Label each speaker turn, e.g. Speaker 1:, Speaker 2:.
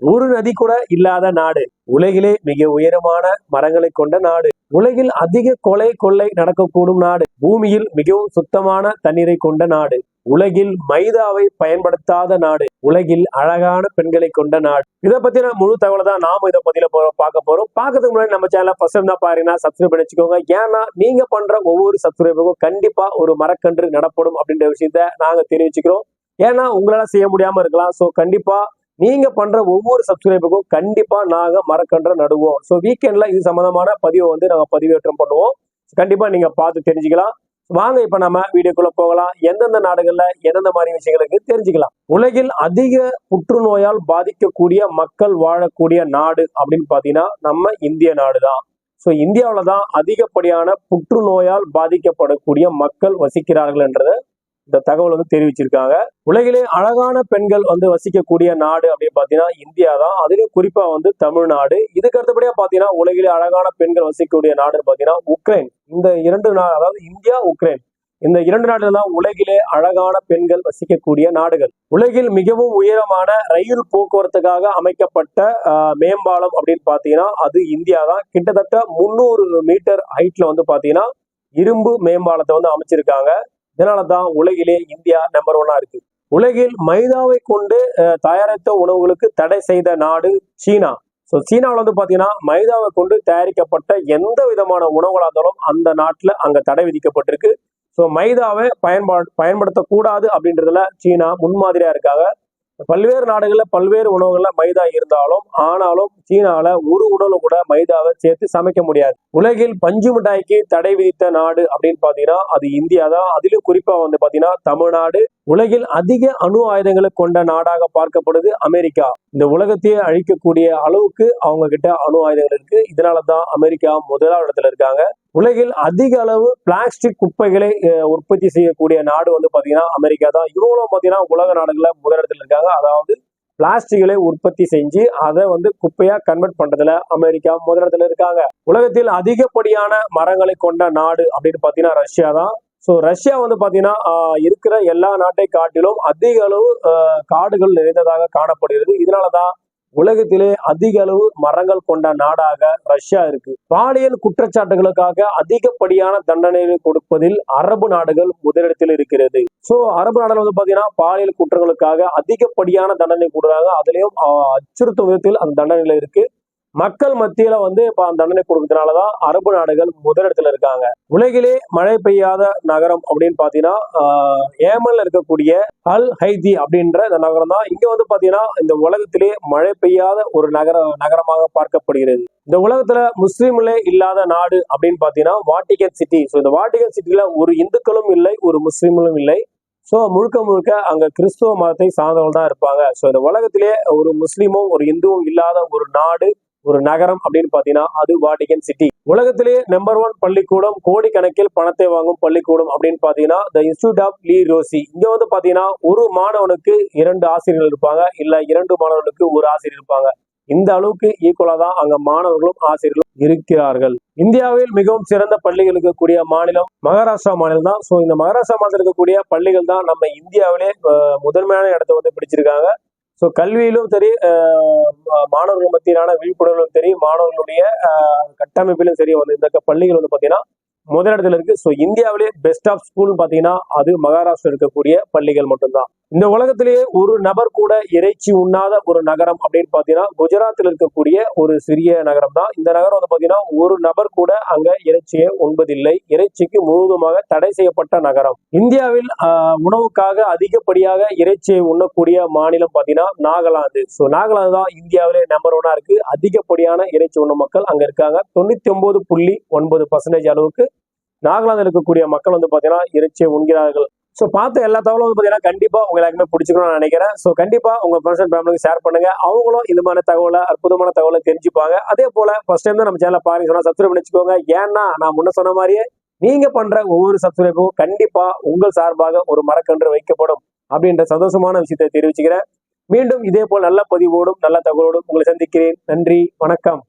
Speaker 1: ஒரு நதி கூட இல்லாத நாடு, உலகிலே மிக உயரமான மரங்களை கொண்ட நாடு, உலகில் அதிக கொள்ளை நடக்கக்கூடும் நாடு, பூமியில் மிகவும் சுத்தமான தண்ணீரை கொண்ட நாடு, உலகில் மைதாவை பயன்படுத்தாத நாடு, உலகில் அழகான பெண்களை கொண்ட நாடு. இதை பத்தின முழு தகவலை தான் நாம இதை பத்தியில பார்க்க போறோம். பார்க்கறதுக்கு முன்னாடி நம்ம சேனலை ஃபர்ஸ்ட் டைம் தான் பாருங்கன்னா சப்ஸ்கிரைப் பண்ணி வச்சுக்கோங்க. ஏன்னா நீங்க பண்ற ஒவ்வொரு சப்ஸ்கிரைபுக்கும் கண்டிப்பா ஒரு மரக்கன்று நடப்படும் அப்படின்ற விஷயத்த நாங்க தெரிவிச்சுக்கிறோம். ஏன்னா உங்களால செய்ய முடியாம இருக்கலாம். சோ கண்டிப்பா நீங்க பண்ற ஒவ்வொரு சப்ஸ்கிரைபுக்கும் கண்டிப்பா நாங்க மரக்கன்று நடுவோம். ஸோ வீக்கெண்ட்ல இது சம்பந்தமான பதிவை நாங்க பதிவேற்றம் பண்ணுவோம். கண்டிப்பா நீங்க பார்த்து தெரிஞ்சுக்கலாம். வாங்க இப்ப நம்ம வீடியோக்குள்ள போகலாம். எந்தெந்த நாடுகள்ல எந்தெந்த மாதிரி விஷயங்களுக்கு தெரிஞ்சுக்கலாம். உலகில் அதிக புற்றுநோயால் பாதிக்கக்கூடிய மக்கள் வாழக்கூடிய நாடு அப்படின்னு பாத்தீங்கன்னா நம்ம இந்திய நாடு தான். ஸோ இந்தியாவில தான் அதிகப்படியான புற்றுநோயால் பாதிக்கப்படக்கூடிய மக்கள் வசிக்கிறார்கள் என்றதை இந்த தகவல் தெரிவிச்சிருக்காங்க. உலகிலே அழகான பெண்கள் வசிக்கக்கூடிய நாடு அப்படின்னு பாத்தீங்கன்னா இந்தியா தான். அதுலயும் குறிப்பா தமிழ்நாடு. இதுக்கு அடுத்தபடியா பாத்தீங்கன்னா உலகிலே அழகான பெண்கள் வசிக்கக்கூடிய நாடுன்னு பாத்தீங்கன்னா உக்ரைன். இந்த இரண்டு அதாவது இந்தியா உக்ரைன், இந்த இரண்டு நாடுகள் தான் உலகிலே அழகான பெண்கள் வசிக்கக்கூடிய நாடுகள். உலகில் மிகவும் உயரமான ரயில் போக்குவரத்துக்காக அமைக்கப்பட்ட மேம்பாலம் அப்படின்னு பாத்தீங்கன்னா அது இந்தியா தான். கிட்டத்தட்ட 300 மீட்டர் ஹைட்ல பாத்தீங்கன்னா இரும்பு மேம்பாலத்தை அமைச்சிருக்காங்க. இதனாலதான் உலகிலே இந்தியா நம்பர் 1 இருக்கு. உலகில் மைதாவை கொண்டு தயாரித்த உணவுகளுக்கு தடை செய்த நாடு சீனா. ஸோ சீனாவில் பாத்தீங்கன்னா மைதாவை கொண்டு தயாரிக்கப்பட்ட எந்த விதமான உணவுகளா இருந்தாலும் அந்த நாட்டுல அங்க தடை விதிக்கப்பட்டிருக்கு. ஸோ மைதாவை பயன்படுத்தக்கூடாது அப்படின்றதுல சீனா முன்மாதிரியா இருக்காங்க. பல்வேறு நாடுகள்ல பல்வேறு உணவுகள்ல மைதா இருந்தாலும் ஆனாலும் சீனால ஒரு உணவு கூட மைதாவை சேர்த்து சமைக்க முடியாது. உலகில் பஞ்சு மிட்டாய்க்கு தடை விதித்த நாடு அப்படின்னு பாத்தீங்கன்னா அது இந்தியா தான். அதிலும் குறிப்பா பாத்தீங்கன்னா தமிழ்நாடு. உலகில் அதிக அணு ஆயுதங்களை கொண்ட நாடாக பார்க்கப்படுது அமெரிக்கா. இந்த உலகத்தையே அழிக்கக்கூடிய அளவுக்கு அவங்க கிட்ட அணு ஆயுதங்கள் இருக்கு. இதனாலதான் அமெரிக்கா முதலாவது இடத்துல இருக்காங்க. உலகில் அதிக அளவு பிளாஸ்டிக் குப்பைகளை உற்பத்தி செய்யக்கூடிய நாடு பாத்தீங்கன்னா அமெரிக்கா தான். இவங்களும் பாத்தீங்கன்னா உலக நாடுகள்ல முதலிடத்துல இருக்காங்க. அதாவது பிளாஸ்டிக்களை உற்பத்தி செஞ்சு அதை குப்பையா கன்வெர்ட் பண்றதுல அமெரிக்கா முதலிடத்துல இருக்காங்க. உலகத்தில் அதிகப்படியான மரங்களை கொண்ட நாடு அப்படின்னு பாத்தீங்கன்னா ரஷ்யா தான். ஸோ ரஷ்யா பாத்தீங்கன்னா இருக்கிற எல்லா நாட்டை காட்டிலும் அதிக அளவு காடுகள் நிறைந்ததாக காணப்படுகிறது. இதனாலதான் உலகத்திலே அதிக அளவு மரங்கள் கொண்ட நாடாக ரஷ்யா இருக்கு. பாலியல் குற்றச்சாட்டுகளுக்காக அதிகப்படியான தண்டனை கொடுப்பதில் அரபு நாடுகள் முதலிடத்தில் இருக்கிறது. சோ அரபு நாடுகள் பாத்தீங்கன்னா பாலியல் குற்றங்களுக்காக அதிகப்படியான தண்டனை கொடுக்குறாங்க. அதுலயும் அச்சுறுத்தும் விதத்தில் அந்த தண்டனையில இருக்கு. மக்கள் மத்தியில இப்ப அந்த தண்டனை கொடுக்கறதுனாலதான் அரபு நாடுகள் முதலிடத்துல இருக்காங்க. உலகிலே மழை பெய்யாத நகரம் அப்படின்னு பாத்தீங்கன்னா ஏமன்ல இருக்கக்கூடிய அல் ஹைதி அப்படின்ற இந்த நகரம் தான். இங்க பாத்தீங்கன்னா இந்த உலகத்திலே மழை பெய்யாத ஒரு நகரமாக பார்க்கப்படுகிறது. இந்த உலகத்துல முஸ்லீம்களே இல்லாத நாடு அப்படின்னு பாத்தீங்கன்னா வாட்டிகன் சிட்டி. ஸோ இந்த வாட்டிகன் சிட்டில ஒரு இந்துக்களும் இல்லை, ஒரு முஸ்லீம்களும் இல்லை. ஸோ முழுக்க அங்க கிறிஸ்துவ மதத்தை சார்ந்தவர்கள் தான் இருப்பாங்க. ஸோ இந்த உலகத்திலே ஒரு முஸ்லீமும் ஒரு இந்துவும் இல்லாத ஒரு நாடு, ஒரு நகரம் அப்படின்னு பாத்தீங்கன்னா அது வாட்டிகன் சிட்டி. உலகத்திலேயே நம்பர் 1 பள்ளிக்கூடம், கோடிக்கணக்கில் பணத்தை வாங்கும் பள்ளிக்கூடம் அப்படின்னு பாத்தீங்கன்னா the institute of Le Rosey. இங்க பாத்தீங்கன்னா ஒரு மாணவனுக்கு 2 ஆசிரியர்கள் இருப்பாங்க, இல்ல 2 மாணவர்களுக்கு ஒரு ஆசிரியர் இருப்பாங்க. இந்த அளவுக்கு ஈக்குவலா தான் அங்க மாணவர்களும் ஆசிரியர்களும் இருக்கிறார்கள். இந்தியாவில் மிகவும் சிறந்த பள்ளிகள் இருக்கக்கூடிய மாநிலம் மகாராஷ்டிரா மாநிலம் தான். ஸோ இந்த மகாராஷ்டிரா மாநிலத்தில் இருக்கக்கூடிய பள்ளிகள் தான் நம்ம இந்தியாவிலே முதன்மையான இடத்தை பிடிச்சிருக்காங்க. ஸோ கல்வியிலும் சரி, மாணவர்கள் மத்தியிலான விழிப்புணர்வும் சரி, மாணவர்களுடைய கட்டமைப்பிலும் சரி இந்த பள்ளிகள் பாத்தீங்கன்னா முதலிடத்துல இருக்கு. ஸோ இந்தியாவிலே பெஸ்ட் ஆஃப் ஸ்கூல் பாத்தீங்கன்னா அது மகாராஷ்டிரா இருக்கக்கூடிய பள்ளிகள் மட்டும்தான். இந்த உலகத்திலேயே ஒரு நபர் கூட இறைச்சி உண்ணாத ஒரு நகரம் அப்படின்னு பாத்தீங்கன்னா குஜராத்தில் இருக்கக்கூடிய ஒரு சிறிய நகரம் தான். இந்த நகரம் பாத்தீங்கன்னா ஒரு நபர் கூட அங்க இறைச்சியை உண்பதில்லை. இறைச்சிக்கு முழுவதுமாக தடை செய்யப்பட்ட நகரம். இந்தியாவில் உணவுக்காக அதிகப்படியாக இறைச்சியை உண்ணக்கூடிய மாநிலம் பாத்தீங்கன்னா நாகாலாந்து. ஸோ நாகாலாந்து தான் இந்தியாவிலே நம்பர் 1 இருக்கு. அதிகப்படியான இறைச்சி உண்ணும் மக்கள் அங்க இருக்காங்க. 99.9% அளவுக்கு நாகாலாந்து இருக்கக்கூடிய மக்கள் பாத்தீங்கன்னா இறைச்சியை உண்கிறார்கள். ஸோ பார்த்த எல்லா தகவலும் பாத்தீங்கன்னா கண்டிப்பா உங்க எல்லாருக்குமே பிடிச்சிக்கணும்னு நினைக்கிறேன். ஸோ கண்டிப்பா உங்க ஃப்ரெண்ட்ஸ் அண்ட் ஃபேமிலிக்கு ஷேர் பண்ணுங்க. அவங்களும் இந்த மாதிரி தகவலை, அற்புதமான தகவலை தெரிஞ்சுப்பாங்க. அதே போல ஃபர்ஸ்ட் டைம் தான் நம்ம சேனலை பாருங்க சொன்னா சப்ஸ்கிரைப் பண்ணிச்சுக்கோங்க. ஏன்னா நான் முன்ன சொன்ன மாதிரியே நீங்க பண்ற ஒவ்வொரு சப்ஸ்கிரைபும் கண்டிப்பா உங்கள் சார்பாக ஒரு மரக்கன்று வைக்கப்படும் அப்படின்ற சந்தோஷமான விஷயத்தை தெரிவிச்சுக்கிறேன். மீண்டும் இதே போல் நல்ல பதிவோடும் நல்ல தகவலோடும் உங்களை சந்திக்கிறேன். நன்றி, வணக்கம்.